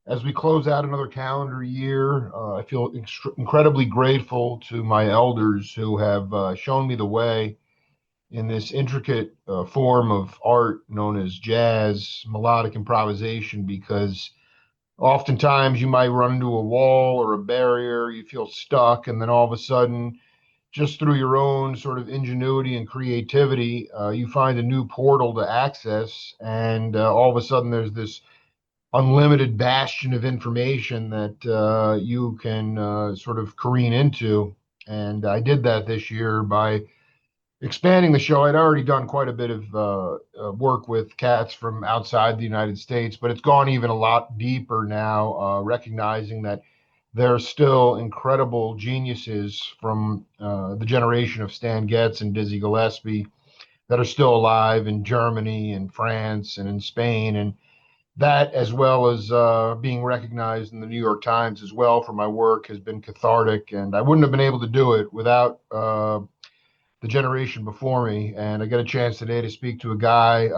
As we close out another calendar year, I feel incredibly grateful to my elders who have shown me the way in this intricate form of art known as jazz, melodic improvisation, because oftentimes you might run into a wall or a barrier, you feel stuck, and then all of a sudden, just through your own sort of ingenuity and creativity, you find a new portal to access, and all of a sudden there's this unlimited bastion of information that you can sort of careen into. And I did that this year by expanding the show. I'd already done quite a bit of work with cats from outside the United States, but it's gone even a lot deeper now, recognizing that there are still incredible geniuses from the generation of Stan Getz and Dizzy Gillespie that are still alive in Germany and France and in Spain. And that, as well as being recognized in the New York Times as well for my work, has been cathartic. And I wouldn't have been able to do it without the generation before me. And I get a chance today to speak to a guy,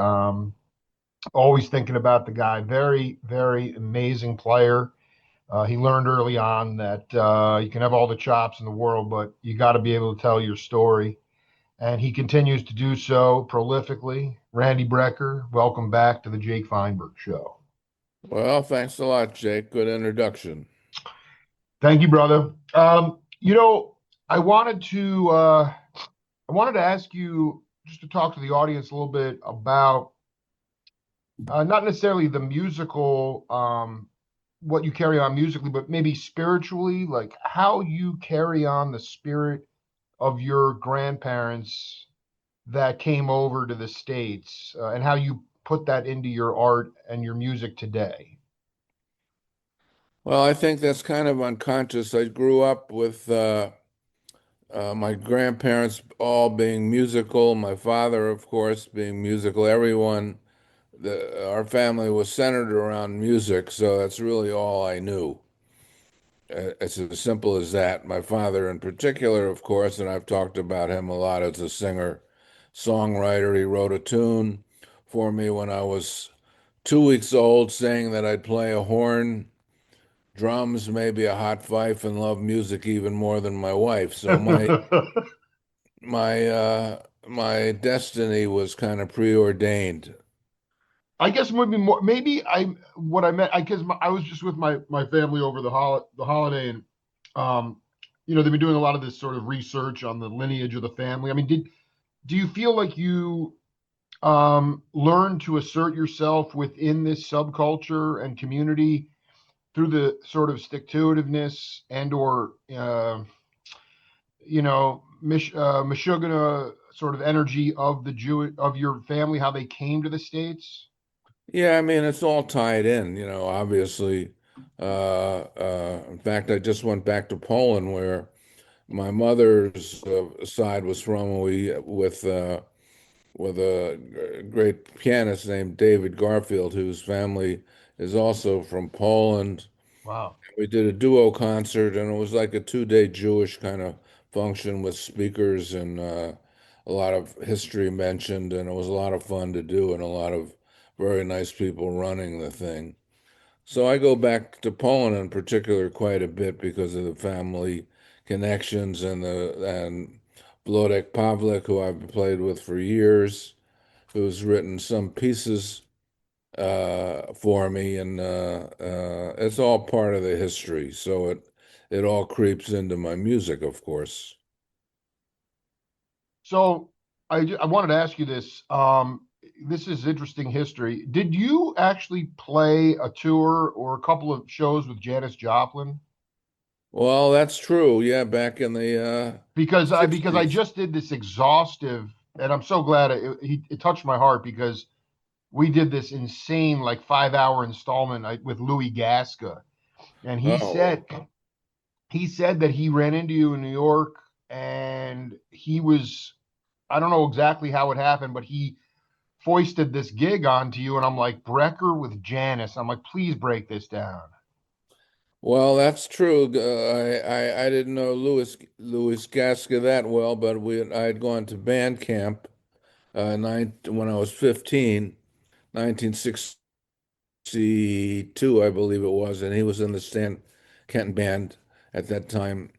always thinking about the guy, very, very amazing player. He learned early on that you can have all the chops in the world, but you got to be able to tell your story. And he continues to do so prolifically. Randy Brecker, welcome back to the Jake Feinberg Show. Well, thanks a lot, Jake. Good introduction. Thank you, brother. You know, I wanted to ask you just to talk to the audience a little bit about not necessarily the musical, what you carry on musically, but maybe spiritually, like how you carry on the spirit of your grandparents that came over to the States, and how you put that into your art and your music today. Well, I think that's kind of unconscious. I grew up with my grandparents all being musical, my father, of course, being musical. Our family was centered around music, so that's really all I knew. It's as simple as that. My father, in particular, of course, and I've talked about him a lot as a singer, songwriter. He wrote a tune for me when I was 2 weeks old, saying that I'd play a horn, drums, maybe a hot fife, and love music even more than my wife. So my destiny was kind of preordained. I guess maybe I what I meant, I because I was just with my family over the holiday, and they've been doing a lot of this sort of research on the lineage of the family. I mean, do you feel like you learned to assert yourself within this subculture and community through the sort of stick to itiveness and or Meshuggah sort of energy of the Jew of your family, how they came to the States? Yeah, I mean, it's all tied in, obviously. In fact, I just went back to Poland where my mother's side was from. With a great pianist named David Garfield, whose family is also from Poland. Wow. We did a duo concert, and it was like a 2 day Jewish kind of function with speakers and a lot of history mentioned, and it was a lot of fun to do, and a lot of very nice people running the thing. So I go back to Poland in particular quite a bit because of the family connections and Wlodek Pawlik, who I've played with for years, who's written some pieces for me, and it's all part of the history. So it all creeps into my music, of course. So I wanted to ask you this. This is interesting history. Did you actually play a tour or a couple of shows with Janis Joplin? Well, that's true. Yeah, back in the Because I 60s. just did this exhaustive, and I'm so glad it touched my heart because we did this insane like 5 hour installment with Louis Gasca, and Oh, he said that he ran into you in New York, and he was, I don't know exactly how it happened, but he foisted this gig onto you, and I'm like, Brecker with Janis. I'm like, please break this down. well, that's true. I didn't know Louis Gasca that well, but I had gone to band camp when I was 15, 1960. '62, I believe it was, and he was in the Stan Kenton band at that time.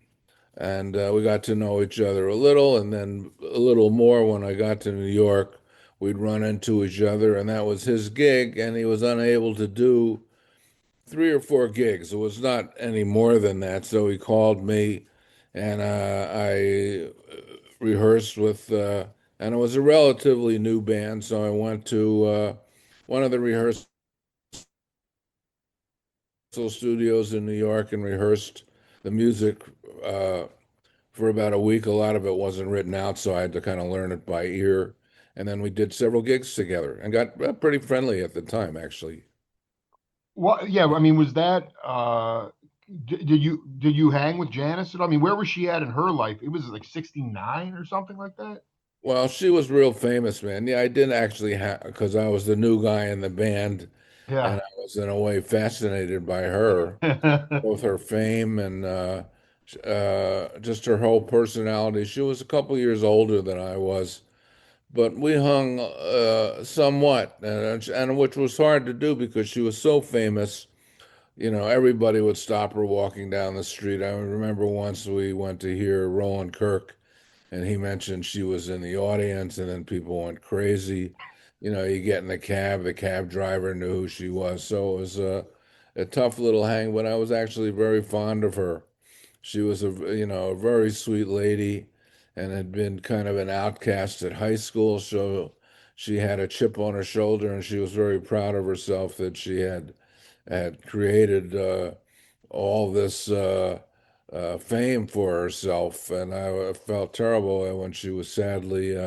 And we got to know each other a little, and then a little more when I got to New York. We'd run into each other, and that was his gig, and he was unable to do 3 or 4 gigs. It was not any more than that. So he called me, and I rehearsed with, and it was a relatively new band. So I went to one of the rehearsal studios in New York and rehearsed the music uh, for about a week. A lot of it wasn't written out, so I had to kind of learn it by ear. And then we did several gigs together and got pretty friendly at the time, actually. Well, yeah, I mean, was that did you hang with Janice at all? I mean, where was she at in her life? It was like 69 or something like that. Well, she was real famous, man. Yeah, I didn't actually have because I was the new guy in the band, and Yeah. I was in a way fascinated by her, both her fame and just her whole personality. She was a couple years older than I was, but we hung somewhat, and which was hard to do because she was so famous. You know, everybody would stop her walking down the street. I remember once we went to hear Roland Kirk, and he mentioned she was in the audience, and then people went crazy. You know, you get in the cab driver knew who she was. So it was a tough little hang, but I was actually very fond of her. She was a very sweet lady and had been kind of an outcast at high school. So she had a chip on her shoulder, and she was very proud of herself that she had created all this fame for herself. And I felt terrible when she was sadly.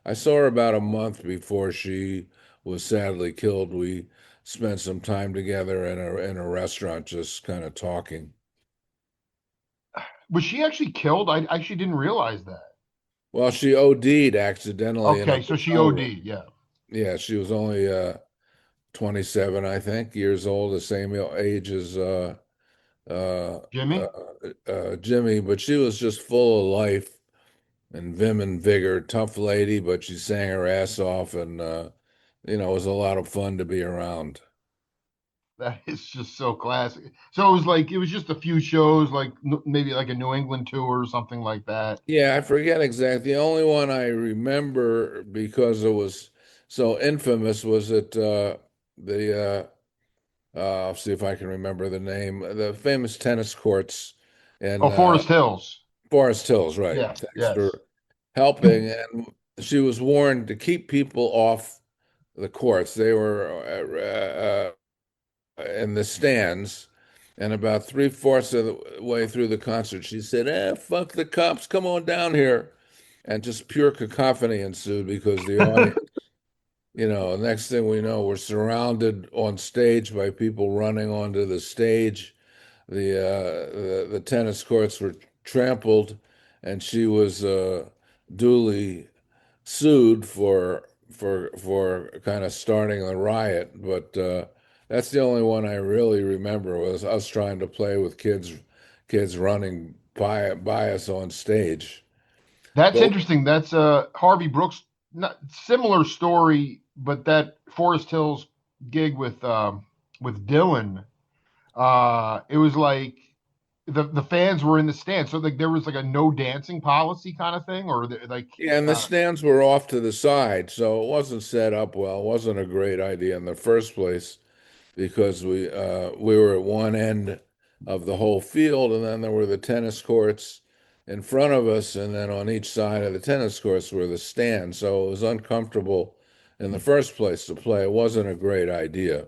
I saw her about a month before she was sadly killed. We spent some time together in a restaurant, just kind of talking. Was she actually killed? I actually didn't realize that. Well, she OD'd accidentally in a Okay, so she hotel room. OD'd, yeah. Yeah, she was only 27, I think, years old, the same age as uh, uh, Jimmy? Jimmy, but she was just full of life and vim and vigor, tough lady, but she sang her ass off, and it was a lot of fun to be around. That is just so classic. So it was like it was just a few shows, like maybe like a New England tour or something like that. Yeah, I forget exactly. The only one I remember because it was so infamous was at the I'll see if I can remember the name, the famous tennis courts in Oh, Forest Hills. Forest Hills, right? Yeah, Thanks yes. for helping. And she was warned to keep people off the courts. They were in the stands, and about 3/4 of the way through the concert, she said, fuck the cops, come on down here." And just pure cacophony ensued because the audience, next thing we know, we're surrounded on stage by people running onto the stage. The tennis courts were trampled, and she was duly sued for kind of starting the riot. But that's the only one I really remember was us trying to play with kids running by us on stage. That's But interesting. That's Harvey Brooks, not similar story, but that Forest Hills gig with Dylan, it was like the fans were in the stands, so like there was like a no dancing policy kind of thing, or like yeah, and the stands were off to the side, so it wasn't set up well. It wasn't a great idea in the first place because we were at one end of the whole field, and then there were the tennis courts in front of us, and then on each side of the tennis courts were the stands. So it was uncomfortable in the first place to play. It wasn't a great idea.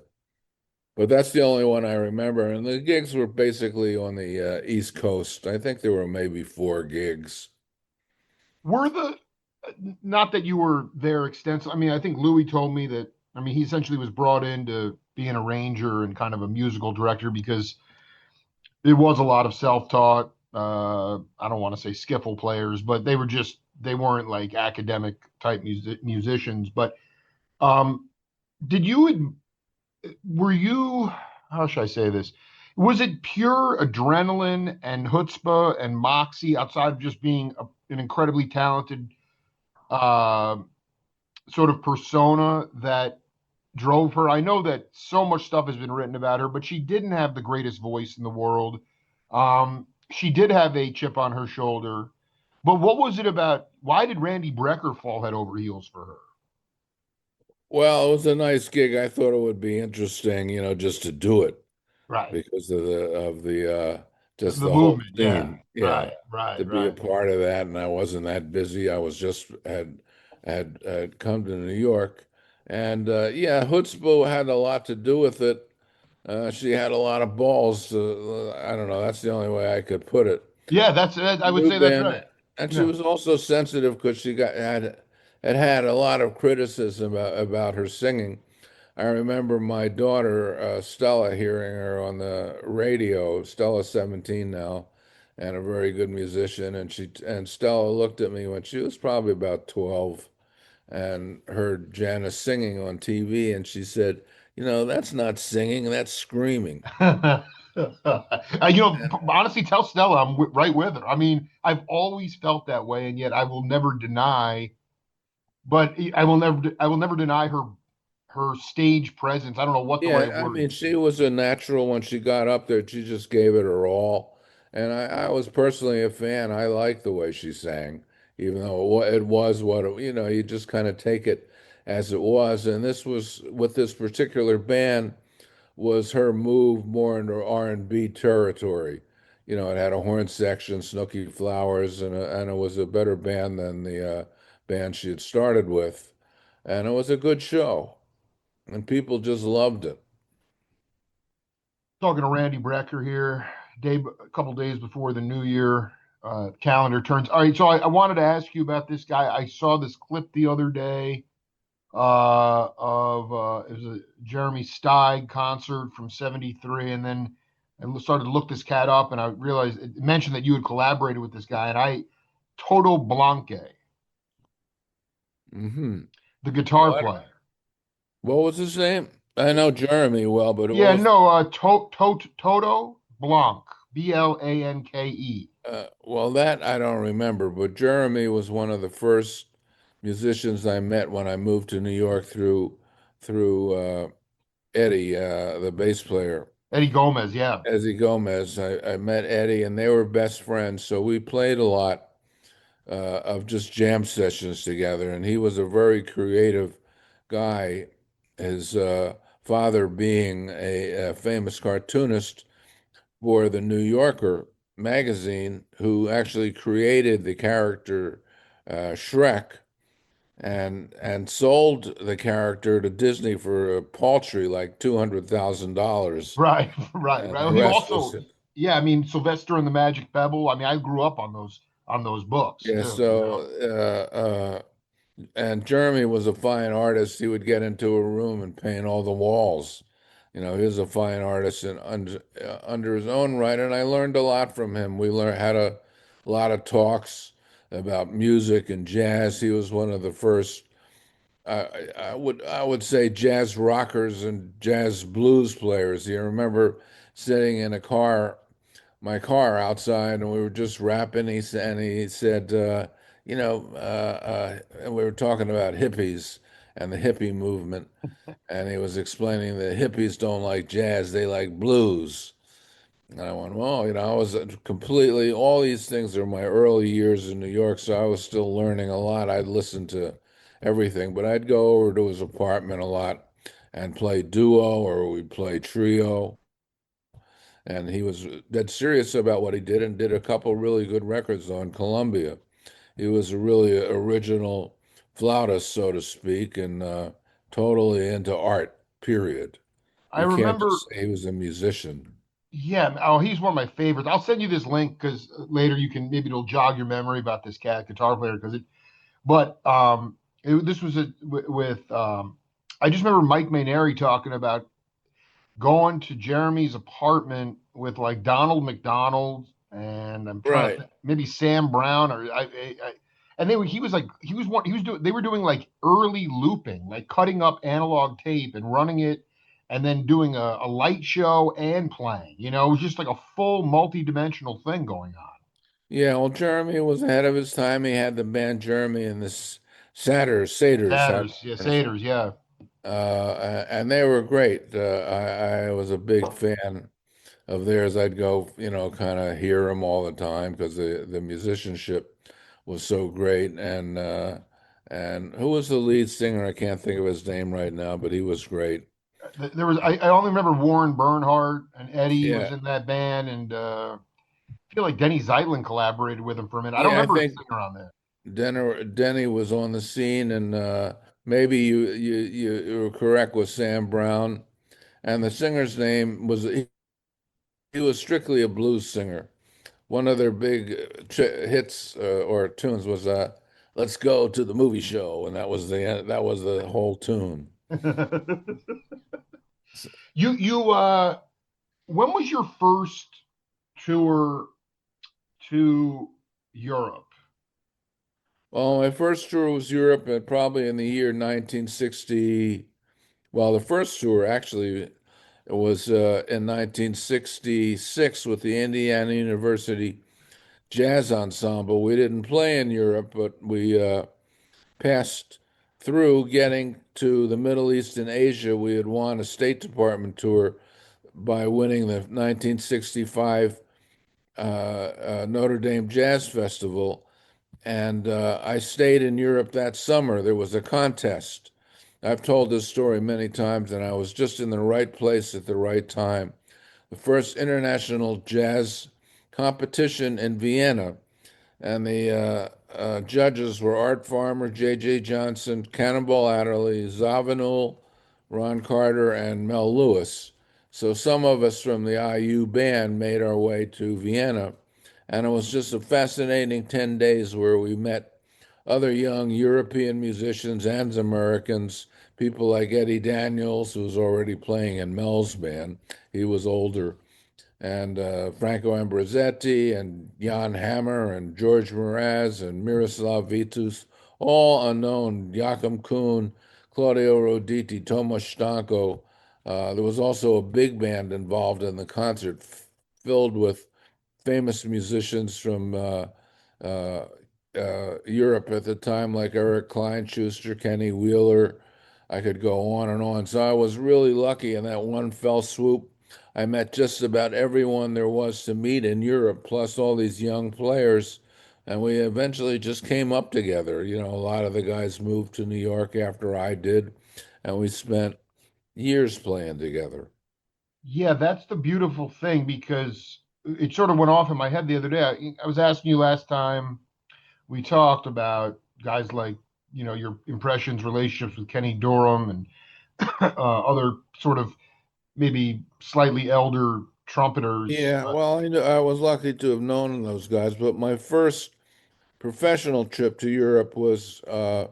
But that's the only one I remember. And the gigs were basically on the East Coast. I think there were maybe 4 gigs. were the not that you were there extensive. I mean, I think Louis told me that. I mean, he essentially was brought in to be an arranger and kind of a musical director because it was a lot of self-taught. I don't want to say skiffle players, but they weren't like academic type musicians. But um, did you were you how should I say this? Was it pure adrenaline and chutzpah and moxie outside of just being an incredibly talented uh, sort of persona that drove her. I know that so much stuff has been written about her, but she didn't have the greatest voice in the world. She did have a chip on her shoulder. But what was it about? Why did Randy Brecker fall head over heels for her? Well, it was a nice gig. I thought it would be interesting, just to do it Right. because of the just The the whole movement. Yeah. scene. Right. Yeah, Right. to be a Right. part of that, and I wasn't that busy. I was just had come to New York, and yeah, Chutzpah had a lot to do with it. She had a lot of balls. I don't know. That's the only way I could put it. Yeah. I would New say that's band, right. and she Yeah. was also sensitive because she had a lot of criticism about her singing. I remember my daughter Stella hearing her on the radio. Stella's 17 now, and a very good musician. And Stella looked at me when she was probably about 12 and heard Janis singing on TV, and she said, that's not singing, that's screaming." Honestly, tell Stella right with her. I mean, I've always felt that way, and yet I will never deny. But I will never deny her stage presence. I don't know what the right Yeah, I word mean, is. she was a natural when she got up there. She just gave it her all. And I was personally a fan. I liked the way she sang, even though it was what you just kind of take it as it was. And this was, with this particular band, was her move more into R&B territory. It had a horn section, Snooky Flowers, and it was a better band than the band she had started with. And it was a good show, and people just loved it. Talking to Randy Brecker here, a couple days before the new year calendar turns. All right, so I wanted to ask you about this guy. I saw this clip the other day of it was a Jeremy Steig concert from '73, and then I started to look this cat up, and I realized it mentioned that you had collaborated with this guy, and Toto Blanque, Hmm. the guitar What? player. What was his name? I know Jeremy well, but what Yeah, was no, Toto Blanc, Blanke. well, that I don't remember, but Jeremy was one of the first musicians I met when I moved to New York through Eddie, the bass player, Eddie Gomez, yeah. Eddie Gomez. I met Eddie, and they were best friends, so we played a lot of just jam sessions together. And he was a very creative guy. His father being a famous cartoonist for the New Yorker magazine, who actually created the character Shrek and sold the character to Disney for a paltry like $200,000, Right, right, and right. the He rest was also, yeah, I mean Sylvester and the Magic Pebble. I mean, I grew up on those books yeah. too, you So know. and Jeremy was a fine artist. He would get into a room and paint all the walls. He was a fine artist and under his own right. And I learned a lot from him. We had a lot of talks about music and jazz. He was one of the first, I would say, jazz rockers and jazz blues players. You remember sitting in my car outside, and we were just rapping. And he said, and we were talking about hippies and the hippie movement, and he was explaining that hippies don't like jazz; they like blues. And I went, well, I was completely, all these things are my early years in New York, so I was still learning a lot. I'd listen to everything, but I'd go over to his apartment a lot and play duo, or we'd play trio. And he was dead serious about what he did and did a couple really good records on Columbia. He was a really original flautist, so to speak, and totally into art, period. I You can't remember, just say he was a musician. yeah. Oh, he's one of my favorites. I'll send you this link because later you can maybe it'll jog your memory about this cat guitar player because it. But this was with I just remember Mike Mainieri talking about going to Jeremy's apartment with like Donald McDonald and I'm trying to Right. think, maybe Sam Brown or and he was like he was doing they were doing like early looping, like cutting up analog tape and running it and then doing a light show and playing. It was just like a full multi-dimensional thing going on. Yeah, well, Jeremy was ahead of his time. He had the band Jeremy and the Satyrs, how do Satyrs, you yeah, pronounce it? satyrs, yeah. and they were great. I was a big fan of theirs. I'd go, kind of hear them all the time because the musicianship was so great. And who was the lead singer? I can't think of his name right now, but he was great. There was I only remember Warren Bernhardt and Eddie was Yeah, in that band, and I feel like Denny Zeitlin collaborated with him for a minute. I don't yeah, I remember a think singer on that. Denny was on the scene, and maybe you were correct with Sam Brown. And the singer's name was he was strictly a blues singer. One of their big hits or tunes was "Let's Go to the Movie Show," and that was the whole tune. You when was your first tour to Europe? Well, my first tour was Europe, probably in the year 1960. Well, the first tour actually was in 1966 with the Indiana University Jazz Ensemble. We didn't play in Europe, but we passed through getting to the Middle East and Asia. We had won a State Department tour by winning the 1965 Notre Dame Jazz Festival. And I stayed in Europe that summer. There was a contest. I've told this story many times, and I was just in the right place at the right time. The first international jazz competition in Vienna, and the judges were Art Farmer, J.J. Johnson, Cannonball Adderley, Zawinul, Ron Carter, and Mel Lewis. So some of us from the IU band made our way to Vienna, and it was just a fascinating 10 days where we met other young European musicians and Americans, people like Eddie Daniels, who was already playing in Mel's band. He was older, and Franco Ambrosetti and Jan Hammer and George Mraz and Miroslav Vitus, all unknown, Joachim Kuhn, Claudio Roditi, Tomas Stanko. There was also a big band involved in the concert, filled with famous musicians from uh, Europe at the time, like Eric Klein-Schuster, Kenny Wheeler. I could go on and on. So I was really lucky in that one fell swoop. I met just about everyone there was to meet in Europe, plus all these young players. And we eventually just came up together. A lot of the guys moved to New York after I did, and we spent years playing together. Yeah, that's the beautiful thing because it sort of went off in my head the other day. I was asking you last time we talked about guys like, your impressions, relationships with Kenny Dorham and other sort of maybe slightly elder trumpeters. Yeah, well, I was lucky to have known those guys, but my first professional trip to Europe was a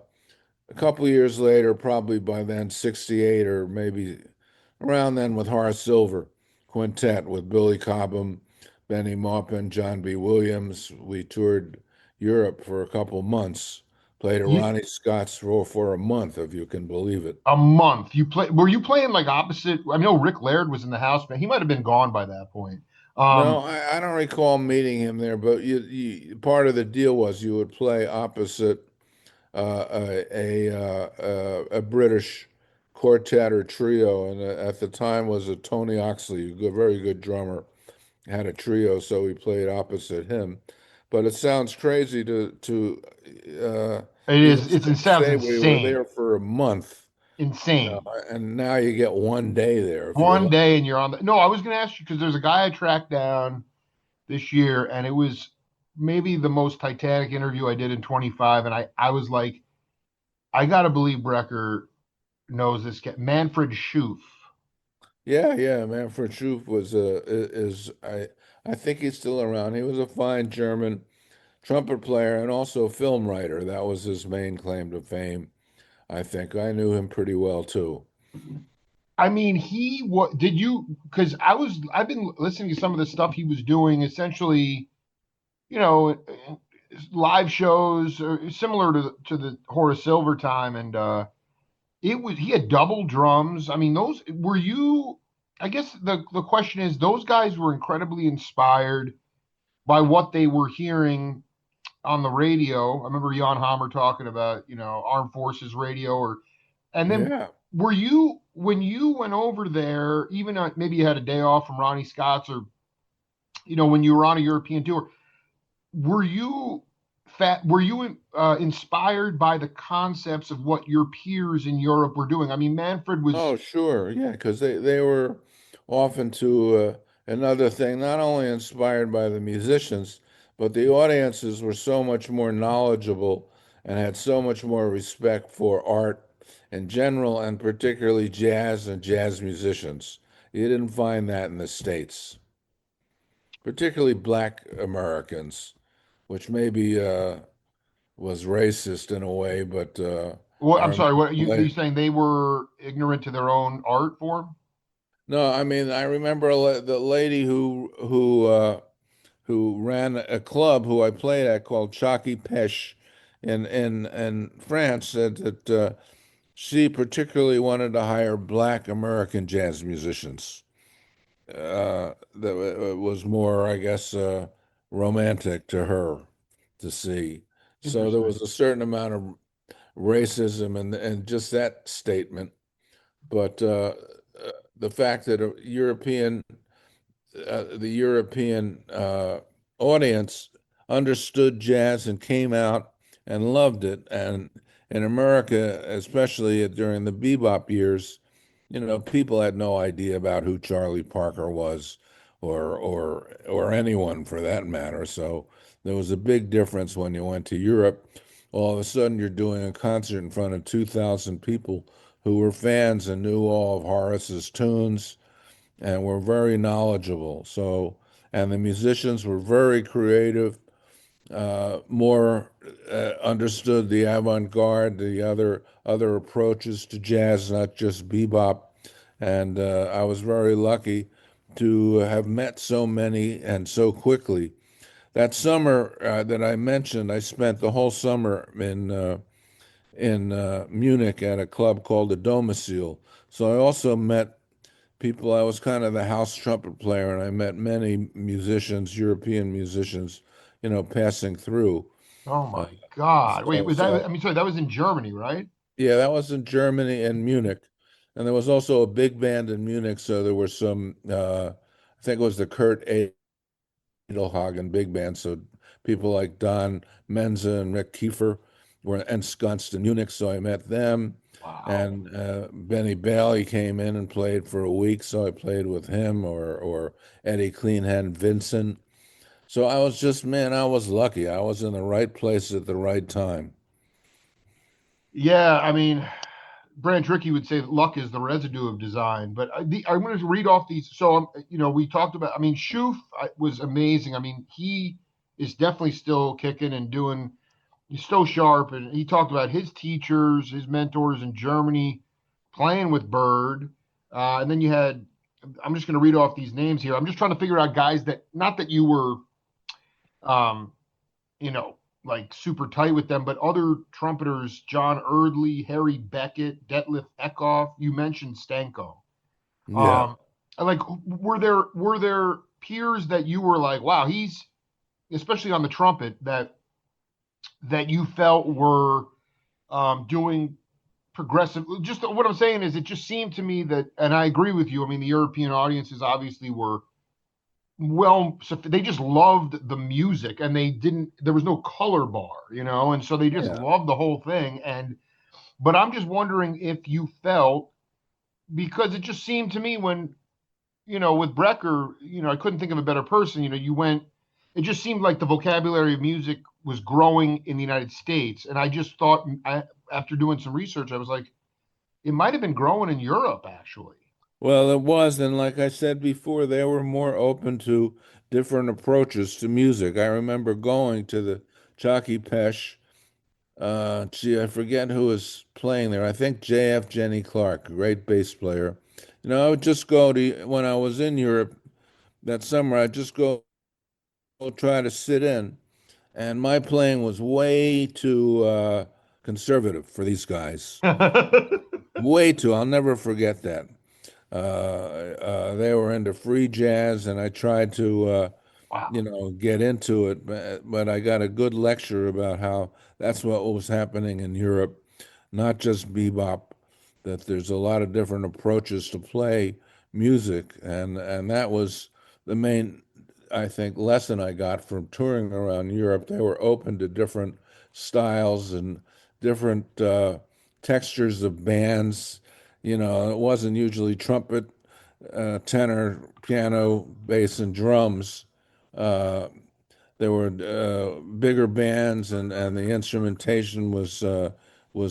couple years later, probably by then, 68 or maybe around then with Horace Silver Quintet with Billy Cobham, Benny Maupin, John B. Williams. We toured Europe for a couple months, played at You, Ronnie Scott's for a month, if you can believe it. a month. Were you playing like opposite? I know Rick Laird was in the house, but he might have been gone by that point. No, Um, I don't recall meeting him there, but part of the deal was you would play opposite a British quartet or trio, and at the time was a Tony Oxley, a very good drummer, had a trio, so we played opposite him. But it sounds crazy to uh, it even is. It sounds say we were insane, there for a month, insane. and now you get one day there if you're One lucky. day and you're on the. No, I was going to ask you because there's a guy I tracked down this year, and it was maybe the most Titanic interview I did in 25, and I was like, I got to believe Brecker knows this guy, Manfred Schoof. Yeah, yeah, Manfred Schoof was is I think he's still around. He was a fine German trumpet player and also film writer. That was his main claim to fame. I think I knew him pretty well too. I mean, he what did you? Because I've been listening to some of the stuff he was doing, essentially, you know, live shows similar to the Horace Silver time, and it was he had double drums. I mean, those were you. I guess the question is, those guys were incredibly inspired by what they were hearing on the radio. I remember Jan Hammer talking about, Armed Forces radio, and then Yeah. were you when you went over there, even maybe you had a day off from Ronnie Scott's, or when you were on a European tour, were you were you inspired by the concepts of what your peers in Europe were doing? I mean, Manfred was. Oh, sure. Yeah, because they were often to another thing, not only inspired by the musicians, but the audiences were so much more knowledgeable and had so much more respect for art in general, and particularly jazz and jazz musicians. You didn't find that in the States, particularly black Americans, which maybe was racist in a way, but Well, I I'm sorry. What you remember. saying? They were ignorant to their own art form? No, I mean, I remember the lady who ran a club who I played at called Chalky Peche in France said that she particularly wanted to hire black American jazz musicians. That it was more, I guess, romantic to her to see. So there Interesting. was a certain amount of racism and just that statement. But the fact that a European the European audience understood jazz and came out and loved it. And in America, especially during the bebop years, people had no idea about who Charlie Parker was, or anyone for that matter. So there was a big difference when you went to Europe. All of a sudden, you're doing a concert in front of 2,000 people who were fans and knew all of Horace's tunes and were very knowledgeable. So, and the musicians were very creative, more understood the avant-garde, the other approaches to jazz, not just bebop. And I was very lucky to have met so many and so quickly. That summer that I mentioned, I spent the whole summer in Munich at a club called the Domicile. So I also met people. I was kind of the house trumpet player, and I met many musicians, European musicians, passing through. Oh Uh, my God. Wait, so, was that? so I mean, sorry, that was in Germany, right? yeah, that was in Germany and Munich, and there was also a big band in Munich. So there were some. I think it was the Kurt Edelhagen big band. So people like Don Menza and Rick Kiefer were ensconced in Munich. So I met them. Wow. And Benny Bailey came in and played for a week, so I played with him, or Eddie Cleanhand Vincent. So I was just, man, I was lucky. I was in the right place at the right time. Yeah, I mean, Branch Rickey would say that luck is the residue of design. But I'm going to read off these. So, we talked about. I mean, Shuf was amazing. I mean, he is definitely still kicking and doing. He's so sharp, and he talked about his teachers, his mentors in Germany, playing with Bird. And then you had. I'm just going to read off these names here. I'm just trying to figure out guys that not that you were, um, you know, like super tight with them, but other trumpeters, John Erdley, Harry Beckett, Detlef Eckhoff. You mentioned Stanko. Yeah. Um, like, were there peers that you were like, wow, he's especially on the trumpet that you felt were doing progressive. Just what I'm saying is, it just seemed to me that, and I agree with you. I mean, the European audiences obviously were well, so they just loved the music, and they didn't. There was no color bar, and so they just Yeah. loved the whole thing. But I'm just wondering if you felt, because it just seemed to me when with Brecker, I couldn't think of a better person. You went. It just seemed like the vocabulary of music was growing in the United States, and I just thought, after doing some research, I was like, it might have been growing in Europe actually. Well, it was, and like I said before, they were more open to different approaches to music. I remember going to the Chalky Pesh. Gee, I forget who was playing there. I think J.F. Jenny Clark, a great bass player. I would just go to, when I was in Europe that summer, I'd just go try to sit in. And my playing was way too conservative for these guys. Way too. I'll never forget that. They were into free jazz, and I tried to, Wow. get into it, but I got a good lecture about how that's what was happening in Europe, not just bebop. that there's a lot of different approaches to play music, and that was the main, I think, lesson I got from touring around Europe. They were open to different styles and different textures of bands. You know, it wasn't usually trumpet, tenor, piano, bass, and drums. Uh, there were bigger bands, and the instrumentation was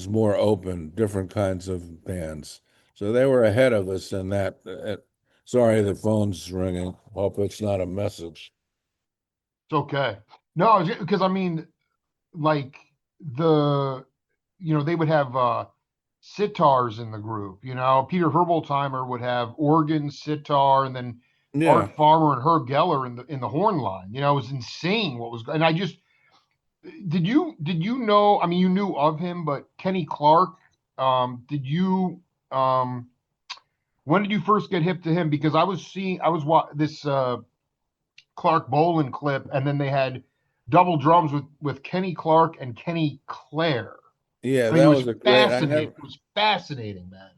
more open, different kinds of bands. So they were ahead of us in that. Sorry, the phone's ringing. Hope it's not a message. It's okay. No, because I mean, like the, they would have sitars in the group. Peter Herboltheimer would have organ, sitar, and then Yeah, Art Farmer and Herb Geller in the horn line. It was insane what was. And I just did you know? I mean, you knew of him, but Kenny Clark. Did you? When did you first get hip to him? Because I was this Clark Bolan clip, and then they had double drums with Kenny Clark and Kenny Clare. yeah, I mean, that was a great. I never, It was fascinating, man.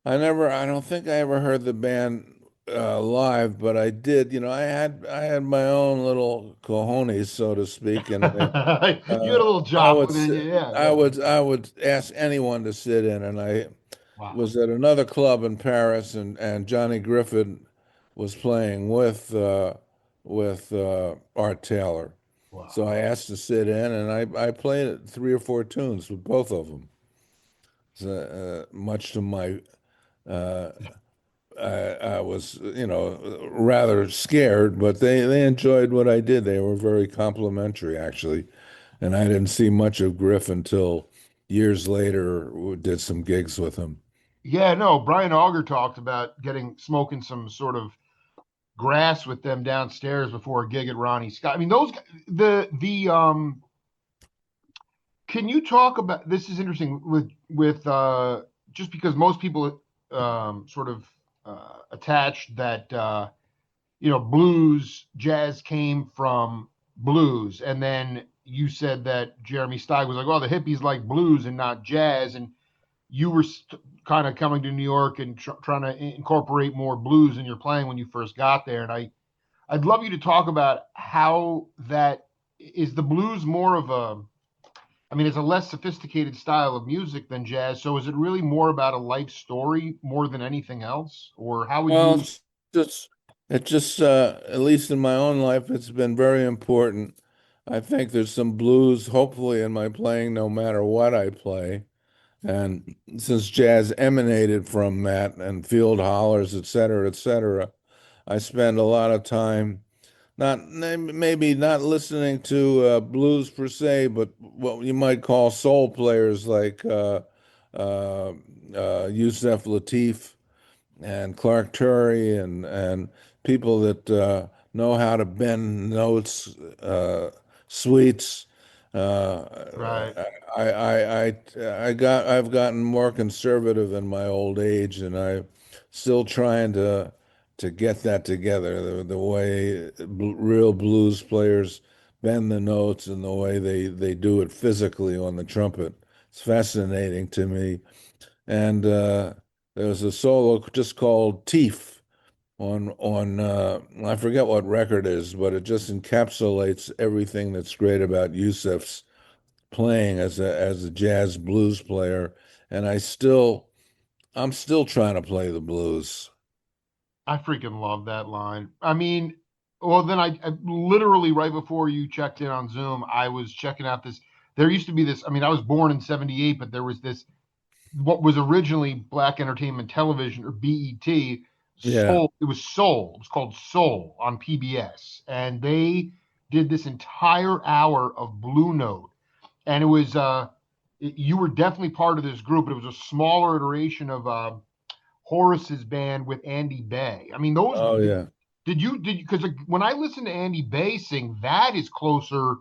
I don't think I ever heard the band live, but I did. You know, I had my own little cojones, so to speak, and You had a little I Joplin would in you, sit, yeah, yeah. I would ask anyone to sit in, and I Wow, was at another club in Paris, and Johnny Griffin was playing with Art Taylor. So I wow. asked to sit in, and I played three or four tunes with both of them. So, much to my uh, I was, rather scared, but they enjoyed what I did. They were very complimentary, actually. And I didn't see much of Griff until years later. Did some gigs with him. Yeah, no. Brian Auger talked about smoking some sort of grass with them downstairs before a gig at Ronnie Scott. I mean, the can you talk about this? Is interesting with just because most people sort of attach that blues jazz came from blues, and then you said that Jeremy Steig was like, "Oh, the hippies like blues and not jazz," and you were kind of coming to New York and trying to incorporate more blues in your playing when you first got there. And I'd love you to talk about how that is. The blues more of a, I mean, it's a less sophisticated style of music than jazz. So is it really more about a life story more than anything else? Or how would Well, you? just it just at least in my own life, it's been very important. I think there's some blues, hopefully, in my playing, no matter what I play. And since jazz emanated from that and field hollers, et cetera, I spend a lot of time not maybe not listening to blues per se, but what you might call soul players like uh, Yusef Lateef and Clark Terry and people that know how to bend notes, sweets. Uh, Right. I've gotten more conservative in my old age, and I'm still trying to get that together. The way real blues players bend the notes and the way they do it physically on the trumpet. It's fascinating to me. And there was a solo just called Teef on I forget what record it is, but it just encapsulates everything that's great about Yusef's playing as a jazz blues player. And I'm still trying to play the blues. I freaking love that line. I mean, well, then I literally right before you checked in on Zoom, I was checking out this. There used to be this. I mean, I was born in '78, but there was this what was originally Black Entertainment Television or BET. Yeah. Soul. It was Soul. It was called Soul on PBS, and they did this entire hour of Blue Note, and it was you were definitely part of this group, but it was a smaller iteration of Horace's band with Andy Bay. I mean, those Oh yeah. did you because when I listen to Andy Bay sing, that is closer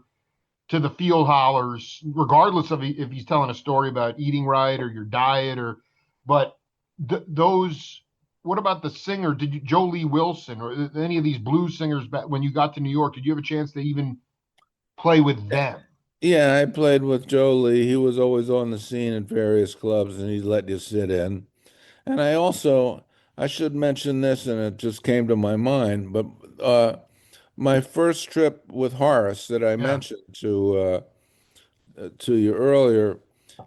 to the field hollers, regardless of if he's telling a story about eating right or your diet or, but those. What about the singer? Did you Joe Lee Wilson or any of these blues singers back when you got to New York? Did you have a chance to even play with them? Yeah, I played with Joe Lee. He was always on the scene at various clubs and he'd let you sit in. And I should mention this, and it just came to my mind, but uh, my first trip with Horace that I Yeah. mentioned to you earlier,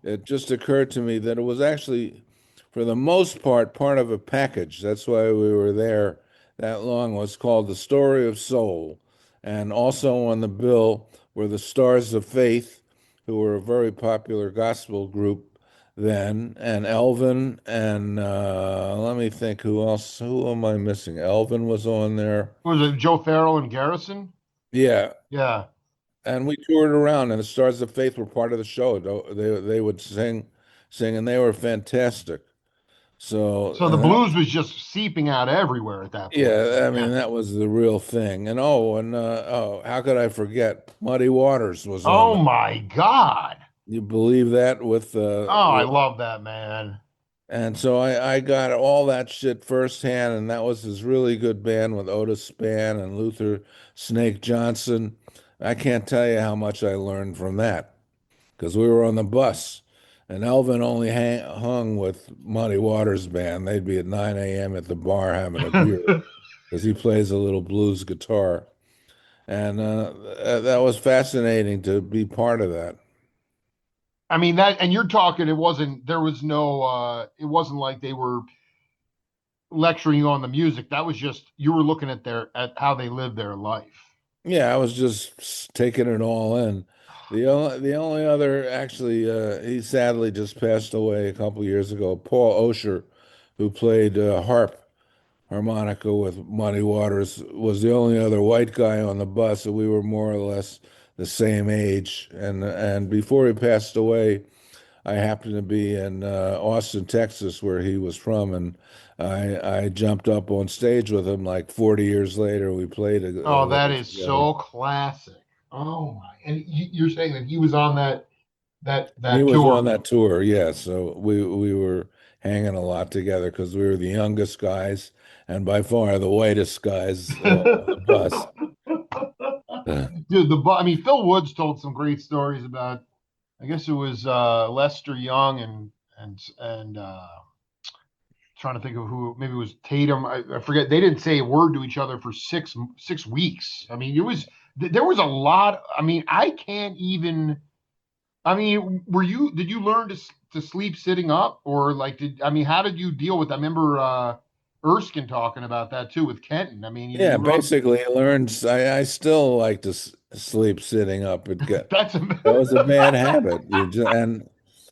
it just occurred to me that it was actually, for the most part of a package. That's why we were there that long. It was called The Story of Soul. And also on the bill were the Stars of Faith, who were a very popular gospel group then, and Elvin, and let me think who else. Who am I missing? Elvin was on there. Was it Joe Farrell and Garrison? Yeah, Yeah. and we toured around, and the Stars of Faith were part of the show. They would sing, and they were fantastic. So, So the and that, blues was just seeping out everywhere at that point. yeah, I Yeah. mean that was the real thing. And how could I forget? Muddy Waters was on Oh that. my God. You believe that Oh, I love that, man. and so I got all that shit firsthand, and that was this really good band with Otis Spann and Luther Snake Johnson. I can't tell you how much I learned from that, because we were on the bus, and Elvin only hung with Muddy Waters band. They'd be at 9 a.m. at the bar having a beer because he plays a little blues guitar, and that was fascinating to be part of that. I mean that, and you're talking. It wasn't. There was no. It wasn't like they were lecturing you on the music. That was just you were looking at at how they lived their life. Yeah, I was just taking it all in. The only other actually, he sadly just passed away a couple years ago. Paul Osher, who played harmonica with Muddy Waters, was the only other white guy on the bus, and we were more or less the same age. And before he passed away, I happened to be in Austin, Texas, where he was from, and I jumped up on stage with him like 40 years later. We played a Oh, that little is together. so classic. Oh my! And you're saying that he was on He that was on tour. that tour, yeah. So we were hanging a lot together because we were the youngest guys and by far the whitest guys on the bus. Dude, I mean, Phil Woods told some great stories about. I guess it was Lester Young and trying to think of who. Maybe it was Tatum. I forget. They didn't say a word to each other for 6 weeks. I mean, it was there was a lot. I mean, I can't even. I mean, did you learn to sleep sitting up or like I mean, how did you deal with I remember Erskine talking about that too with Kenton. I mean, Yeah, you were on basically learned. I still like to sleep sitting up. that's That was a bad habit. And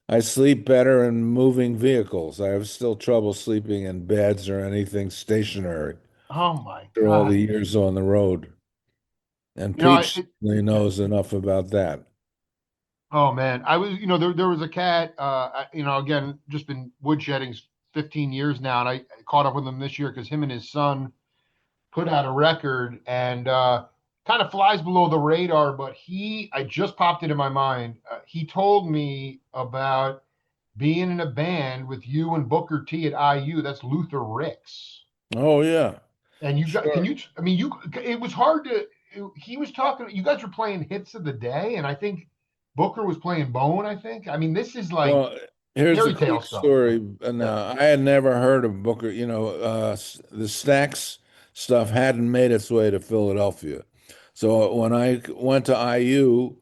I sleep better in moving vehicles. I have still trouble sleeping in beds or anything stationary oh my after all the God. years on the road. And You know, Pete certainly yeah. knows enough about that. Oh man, I was, there was a cat, again, just been woodshedding 15 years now, and I caught up with him this year because him and his son put out a record and kind of flies below the radar, but I just popped it in my mind. He told me about being in a band with you and Booker T at IU. That's Luther Ricks. Oh yeah, And sure. I mean, it was hard he was talking, you guys were playing hits of the day, and I think Booker was playing Bone, I think. I mean, this is like Well, here's the fairy tale quick stuff. story. Yeah. Now, I had never heard of Booker. The Stax stuff hadn't made its way to Philadelphia. So when I went to IU,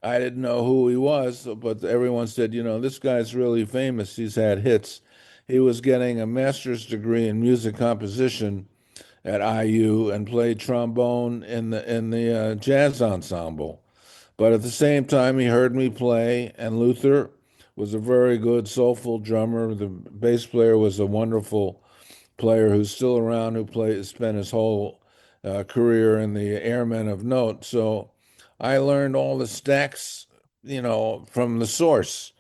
I didn't know who he was, but everyone said, this guy's really famous. He's had hits. He was getting a master's degree in music composition at IU and played trombone in the jazz ensemble. But at the same time, he heard me play, and Luther was a very good, soulful drummer. The bass player was a wonderful player who's still around, spent his whole career in the Airmen of Note. So I learned all the stacks, from the source,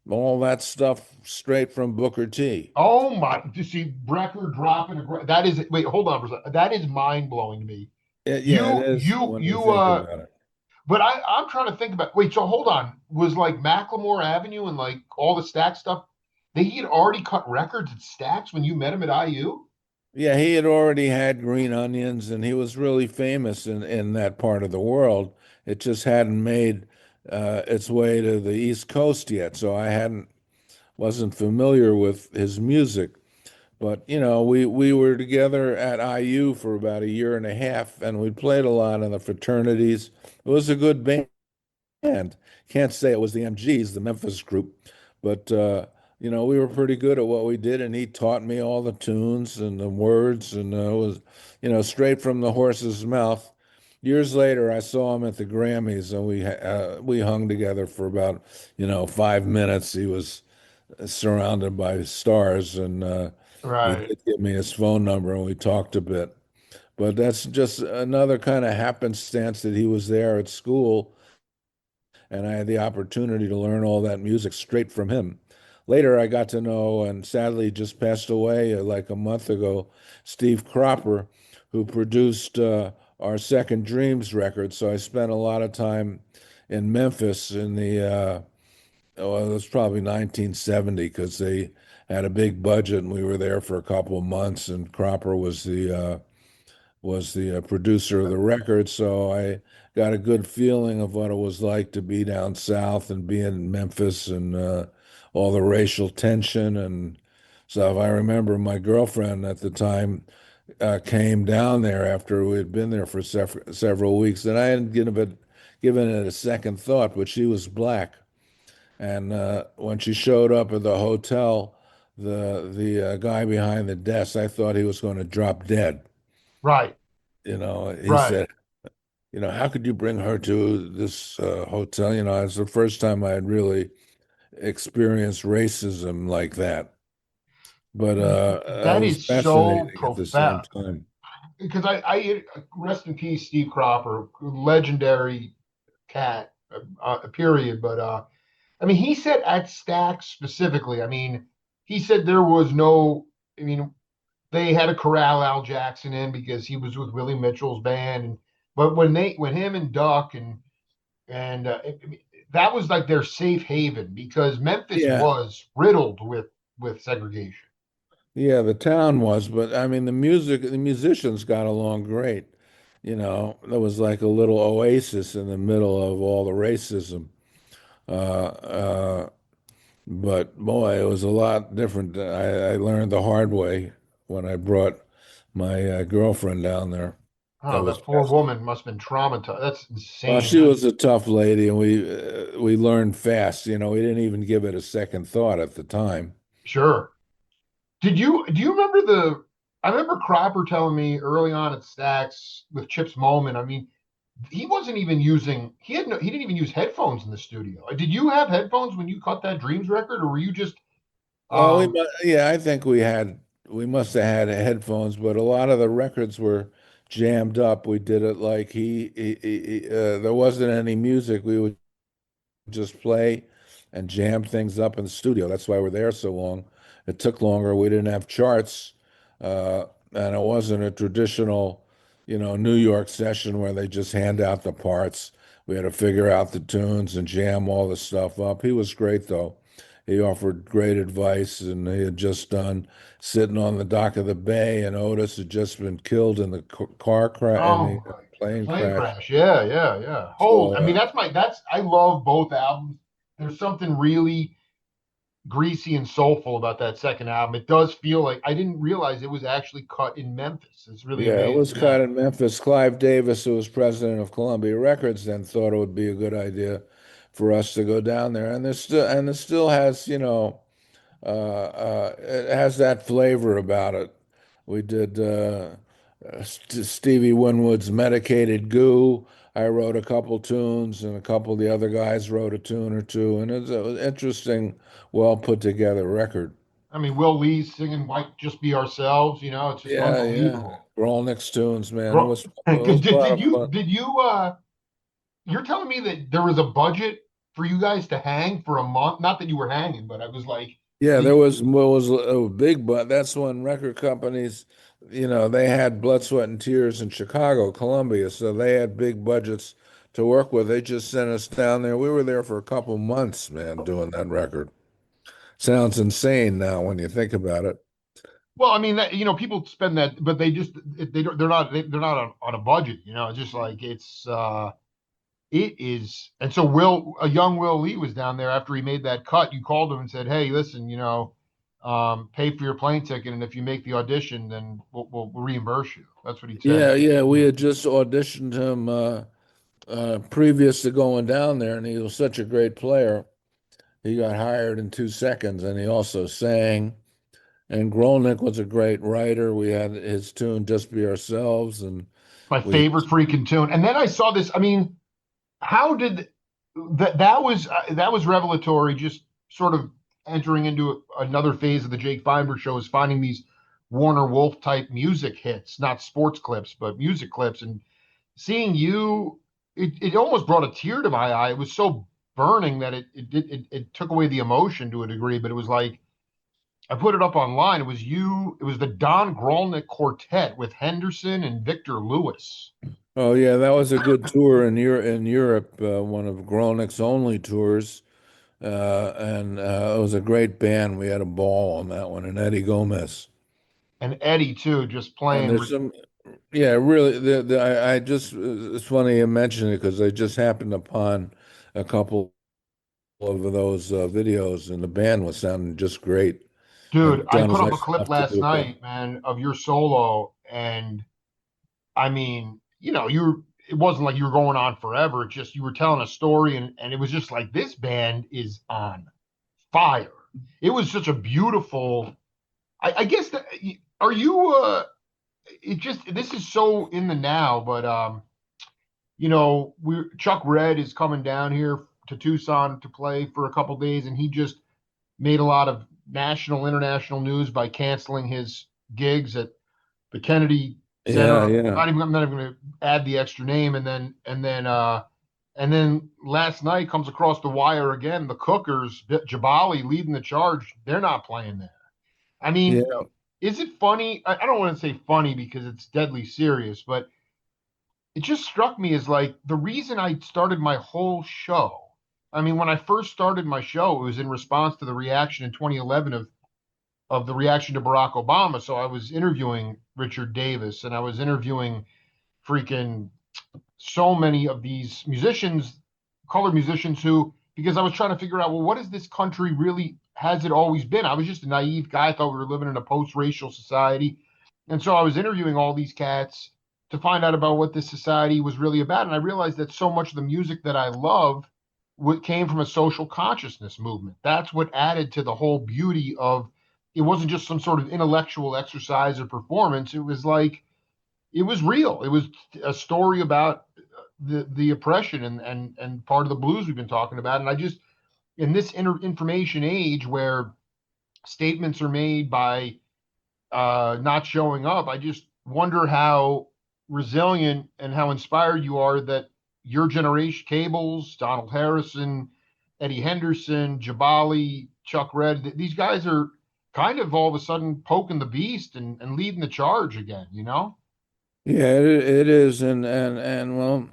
all that stuff straight from Booker T. Oh my, to see Brecker dropping that is, wait, hold on for a second. That is mind blowing to me. Yeah, it is when you think about it. But I'm trying to think about, wait, so hold on. Was like Macklemore Avenue and like all the Stax stuff, he had already cut records at Stax when you met him at IU? Yeah, he had already had green onions and he was really famous in that part of the world. It just hadn't made its way to the East Coast yet, so I hadn't wasn't familiar with his music. But we were together at IU for about a year and a half, and we played a lot in the fraternities. It was a good band. Can't say it was the MGs, the Memphis group, but we were pretty good at what we did, and he taught me all the tunes and the words, and it was, straight from the horse's mouth. Years later, I saw him at the Grammys, and we hung together for about 5 minutes. He was surrounded by stars, and he Right. did give me his phone number, and we talked a bit. But that's just another kind of happenstance that he was there at school, and I had the opportunity to learn all that music straight from him. Later, I got to know, and sadly just passed away like a month ago, Steve Cropper, who produced our Second Dreams record. So I spent a lot of time in Memphis in it was probably 1970 because they had a big budget and we were there for a couple of months, and Cropper was the producer of the record, so I got a good feeling of what it was like to be down south and be in Memphis, and all the racial tension and stuff. I remember my girlfriend at the time came down there after we had been there for several weeks, and I hadn't given it a second thought, but she was black. And when she showed up at the hotel, the guy behind the desk, I thought he was going to drop dead. Right. He Right. said, how could you bring her to this hotel? It's the first time I had really experienced racism like that. But it That was is so fascinating at the same profound time. because I rest in peace, Steve Cropper, legendary cat, period. But I mean, he said at Stax specifically. I mean, he said there was no. I mean, they had to corral Al Jackson in because he was with Willie Mitchell's band, and but when him and Duck and I mean, that was like their safe haven because Memphis Yeah, was riddled with segregation. yeah, the town was, but I mean, the musicians got along great. There was like a little oasis in the middle of all the racism. Uh, uh, But boy, it was a lot different. I learned the hard way when I brought my girlfriend down there. It Oh, was that poor fascinating. woman must have been traumatized. That's Well, insane. she was a tough lady, and we learned fast. We didn't even give it a second thought at the time. Sure. Do you remember the I remember Cropper telling me early on at Stax with Chip's Moment. I mean, he wasn't even using he didn't even use headphones in the studio. Did you have headphones when you cut that Dreams record, or were you just Well, um yeah, I think we must have had headphones, but a lot of the records were jammed up. We did it like there wasn't any music. We would just play and jam things up in the studio. That's why we're there so long. It took longer. We didn't have charts, uh, and it wasn't a traditional, New York session where they just hand out the parts. We had to figure out the tunes and jam all the stuff up. He was great, though. He offered great advice, and he had just done Sitting on the Dock of the Bay, and Otis had just been killed in the car crash, in the oh the plane plane crash. crash. Yeah, yeah, yeah. Holy, So, I mean that's I love both albums. There's something really greasy and soulful about that second album. It does feel like I didn't realize it was actually cut in Memphis. It's really yeah, it was amazing. Yeah. cut in Memphis. Clive Davis, who was president of Columbia Records, then thought it would be a good idea for us to go down there, and it still has, it has that flavor about it. We did Stevie Winwood's "Medicated Goo." I wrote a couple tunes, and a couple of the other guys wrote a tune or two, and it's an interesting, well put together record. I mean, Will Lee's singing "White Just Be Ourselves." It's just Yeah, yeah. unbelievable. Next tunes, man. It Bro, was it was did, a lot did of you fun. did you you're telling me that there was a budget for you guys to hang for a month? Not that you were hanging, but I was like, Yeah, did, there was a big, but that's when record companies, they had Blood, Sweat, and Tears in Chicago, Columbia, so they had big budgets to work with. They just sent us down there. We were there for a couple months, man, doing that record. Sounds insane now when you think about it. well, I mean, people spend that, but they're not on a budget. It's just like it is. And so a young Will Lee was down there after he made that cut. You called him and said, "Hey, listen, pay for your plane ticket, and if you make the audition, then we'll reimburse you. That's what he said. Yeah, yeah, we had just auditioned him previous to going down there, and he was such a great player. He got hired in 2 seconds, and he also sang. And Grolnick was a great writer. We had his tune "Just Be Ourselves," and My we favorite freaking tune. And then I saw this. I mean, how did that was revelatory? Just sort of entering into another phase of the Jake Feinberg show is finding these Warner Wolf type music hits, not sports clips, but music clips, and seeing you, it almost brought a tear to my eye. It was so burning that it took away the emotion to a degree, but it was like I put it up online. It was you. It was the Don Grolnick Quartet with Henderson and Victor Lewis. oh yeah, that was a good tour in Europe, one of Grolnick's only tours, and it was a great band. We had a ball on that one, and Eddie Gomez. And Eddie too, just And playing. there's some, yeah, really. I just it's funny you mention it because I just happened upon a couple of those videos, and the band was sounding just great. Dude, And I John put was up a nice clip enough to last do it. night, man, of your solo, and I mean, it wasn't like you were going on forever. It just you were telling a story, and it was just like this band is on fire. It was such a beautiful. I guess that are you? It just this is so in the now, but we Chuck Red is coming down here to Tucson to play for a couple days, and he just made a lot of national, international news by canceling his gigs at the Kennedy Center. Yeah, yeah, I'm not even going to add the extra name, and then last night comes across the wire again. The Cookers, Jabali leading the charge. They're not playing there. I mean, yeah. is it funny? I don't want to say funny because it's deadly serious, but it just struck me as like the reason I started my whole show. I mean, when I first started my show, it was in response to the reaction in 2011 of the reaction to Barack Obama. So I was interviewing Richard Davis and I was interviewing freaking so many of these musicians, colored musicians who, because I was trying to figure out, well, what is this country really, has it always been? I was just a naive guy. I thought we were living in a post-racial society. And so I was interviewing all these cats to find out about what this society was really about. And I realized that so much of the music that I love came from a social consciousness movement. That's what added to the whole beauty of it wasn't just some sort of intellectual exercise or performance. It was like it was real. It was a story about the oppression and part of the blues we've been talking about. And I just in this information age where statements are made by not showing up, I just wonder how resilient and how inspired you are that your generation, Cables, Donald Harrison, Eddie Henderson, Jabali, Chuck Red, these guys are kind of all of a sudden poking the beast and leading the charge again, you know? Yeah, it is, and well,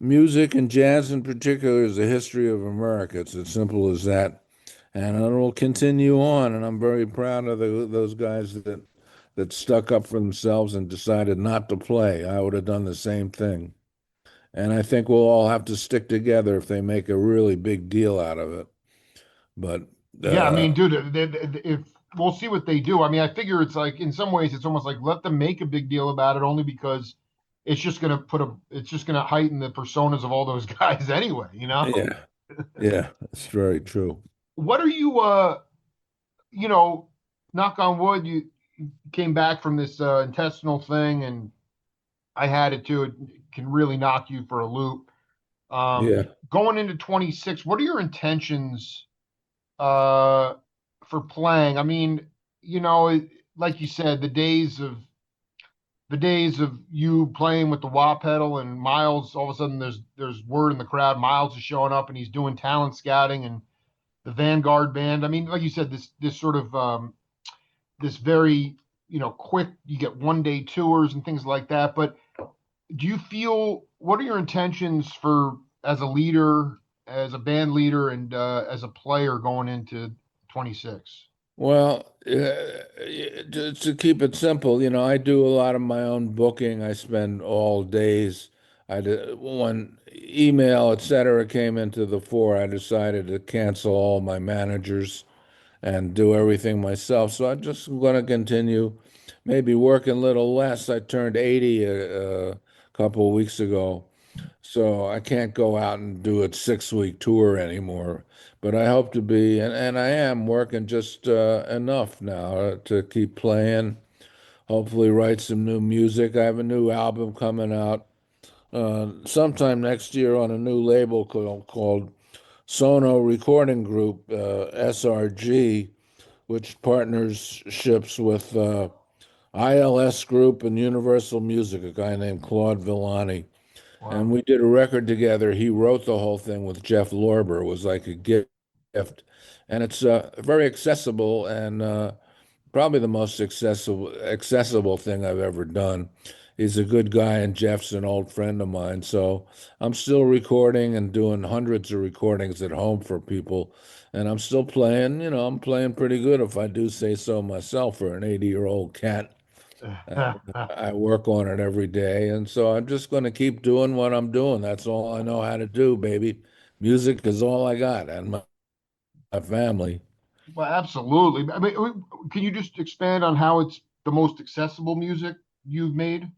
music and jazz in particular is the history of America. It's as simple as that, and it will continue on. And I'm very proud of those guys that stuck up for themselves and decided not to play. I would have done the same thing, and I think we'll all have to stick together if they make a really big deal out of it. But Yeah, I uh, mean, dude, if we'll see what they do. I mean, I figure it's like in some ways it's almost like let them make a big deal about it only because it's just gonna heighten the personas of all those guys anyway, you know? yeah, yeah, it's very true. What are you you know, knock on wood, you came back from this intestinal thing and I had it too. It can really knock you for a loop. Yeah. Going into 26, what are your intentions uh, for playing? I mean, like you said, the days of you playing with the wah pedal and Miles, all of a sudden there's word in the crowd. Miles is showing up and he's doing talent scouting and the Vanguard band. I mean, like you said, this sort of this very quick. You get 1 day tours and things like that. But do you feel what are your intentions for as a leader, as a band leader, and as a player going into 26? Well, to keep it simple, I do a lot of my own booking. I spend all days. When email, etc., came into the fore, I decided to cancel all my managers and do everything myself. So I'm just going to continue, maybe working a little less. I turned 80 a couple of weeks ago, so I can't go out and do a 6 week tour anymore. But I hope to be, and I am working just enough now to keep playing. Hopefully, write some new music. I have a new album coming out sometime next year on a new label called Sono Recording Group, SRG, which partnerships with ILS Group and Universal Music, a guy named Claude Villani. And Wow. we did a record together. He wrote the whole thing with Jeff Lorber. It was like a gift. And it's very accessible and probably the most accessible thing I've ever done. He's a good guy, and Jeff's an old friend of mine. So I'm still recording and doing hundreds of recordings at home for people. And I'm still playing, I'm playing pretty good if I do say so myself for an 80-year-old cat. And I work on it every day. And so I'm just going to keep doing what I'm doing. That's all I know how to do, baby. Music is all I got, and my family. Well, absolutely. I mean, can you just expand on how it's the most accessible music you've made?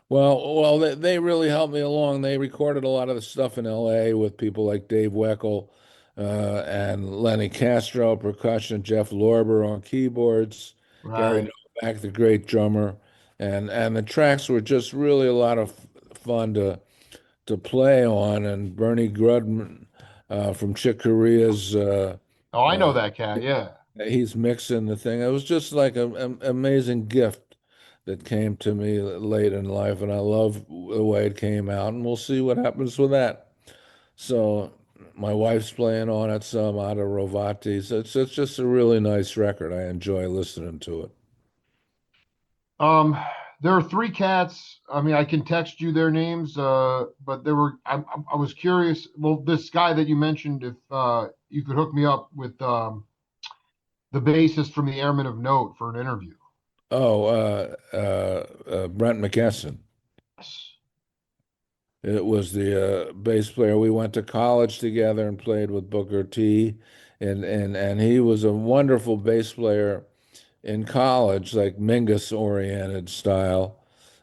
Well, they really helped me along. They recorded a lot of the stuff in LA with people like Dave Weckl and Lenny Castro, percussion, Jeff Lorber on keyboards, Gary Right. Novak, the great drummer. And the tracks were just really a lot of fun to play on. And Bernie Grudman from Chick Corea's Oh, I know uh, that cat. Yeah. he's mixing the thing. It was just like an amazing gift that came to me late in life, and I love the way it came out, and we'll see what happens with that. So my wife's playing on it some out of Rovati. So it's just a really nice record. I enjoy listening to it. Um, there are three cats. I mean, I can text you their names, but there were. I was curious. Well, this guy that you mentioned, if you could hook me up with the bassist from the Airmen of Note for an interview. Oh, Brent McKesson. Yes. It was the bass player. We went to college together and played with Booker T, and he was a wonderful bass player in college, like Mingus oriented style.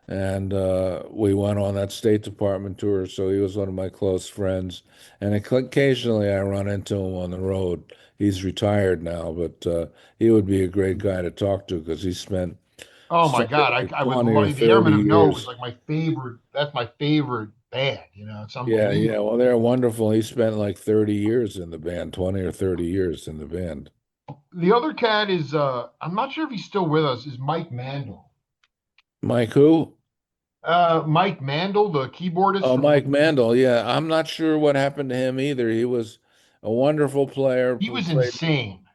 And we went on that State Department tour, so he was one of my close friends. And occasionally I run into him on the road. He's retired now, but he would be a great guy to talk to because he spent Oh my something God, like I would 20 or love the 30 Airmen of Note is years. like my favorite. That's my favorite band. It's Yeah, unbelievable. yeah. Well, they're wonderful. He spent like 30 years in the band, 20 or 30 years in the band. The other cat is I'm not sure if he's still with us. Is Mike Mandel? Mike who? Mike Mandel, the keyboardist Oh, from Mike Mandel. Yeah, I'm not sure what happened to him either. He was a wonderful player he who was played. insane.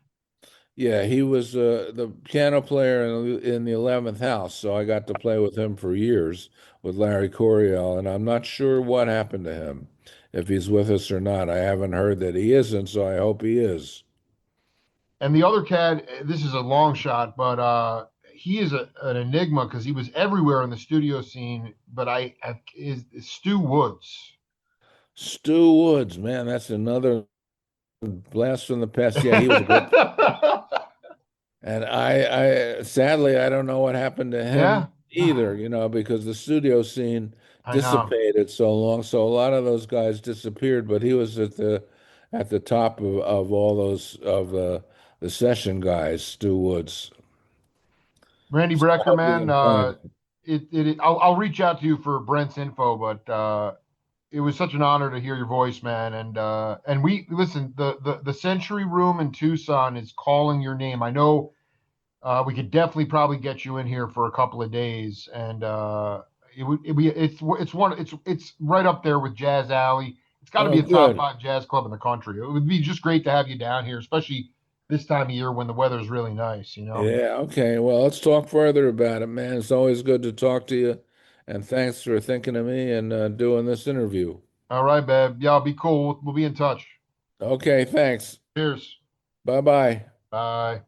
Yeah, he was the piano player in the 11th house. So I got to play with him for years with Larry Coryell, and I'm not sure what happened to him, if he's with us or not. I haven't heard that he isn't, so I hope he is. And the other cat, this is a long shot, but he is an enigma because he was everywhere in the studio scene. But is Stu Woods. Stu Woods, man, that's another blast from the past. Yeah, he was a great. And I sadly, I don't know what happened to him Yeah, either, because the studio scene I know. dissipated so long. So a lot of those guys disappeared, but he was at the top of all those of the session guys, Stu Woods. Randy So I Brecker, hope you man. can find him. I'll reach out to you for Brent's info, but it was such an honor to hear your voice, man. And we listen. The Century Room in Tucson is calling your name. I know. We could definitely probably get you in here for a couple of days, and it's right up there with Jazz Alley. It's got to Oh, be a top good. five jazz club in the country. It would be just great to have you down here, especially this time of year when the weather's really nice. Yeah, okay. Well, let's talk further about it, man. It's always good to talk to you. And thanks for thinking of me and doing this interview. All right, babe. Yeah, be cool. We'll be in touch. Okay, thanks. Cheers. Bye-bye. Bye.